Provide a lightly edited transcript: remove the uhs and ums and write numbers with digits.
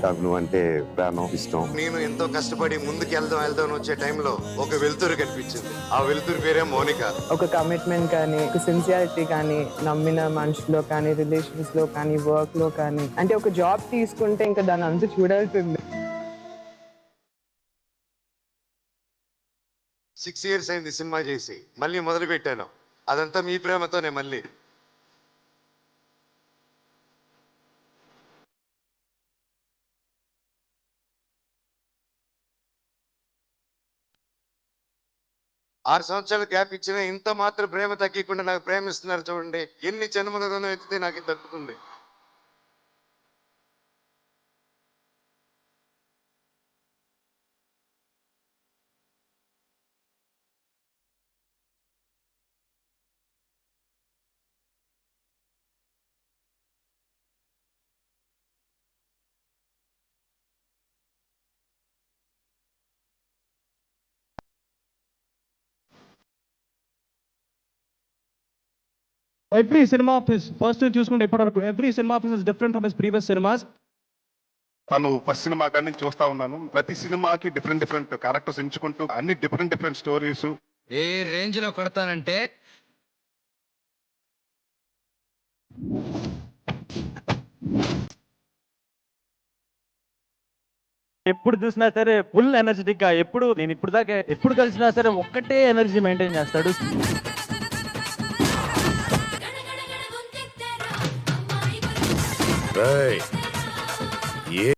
నాకు నువ్వంటే ప్రాణం, ఇష్టం. నేను ఎంతో కష్టపడి ముందుకు వెళ్దాం వచ్చే టైంలో ఒక వెలుతురు కనిపించింది. ఆ వెలుతురు పేరే మౌనిక. ఒక కమిట్మెంట్ కానీ, ఒక సిన్సియారిటీ కానీ, నమ్మిన మనుషులో కానీ, రిలేషన్స్ లో కానీ, వర్క్ లో కానీ, అంటే ఒక జాబ్ తీసుకుంటే ఇంకా దాని అంతా చూడాల్సింది. 6 years అయింది సినిమా చేసి, మళ్ళీ మొదలు పెట్టాను. అదంతా మీ ప్రేమతోనే. మళ్ళీ ఆరు సంవత్సరాలు గ్యాప్ ఇచ్చిన ఇంత మాత్రం ప్రేమ తగ్గకుండా నాకు ప్రేమిస్తున్నారు చూడండి. ఎన్ని జన్మలను ఎత్తితే నాకు ఇది దక్కుతుంది. Every cinema of his first చూసుకుంటే ఇప్పటివరకు every cinema of his is different from his previous cinemas. తను ఫస్ట్ సినిమా కానీ చూస్తా ఉన్నాను. ప్రతి సినిమాకి డిఫరెంట్ క్యారెక్టర్స్ ఎంచుకుంటూ అన్ని డిఫరెంట్ స్టోరీస్. ఏ రేంజ్ లో కొడతానంటే ఎప్పుడు చూసినా సరే ఫుల్ ఎనర్జెటిక్ గా, నేను ఇప్పుడు దాకా ఎప్పుడు కలిసినా సరే ఒక్కటే ఎనర్జీ మెయింటైన్ చేస్తాడు. Hey.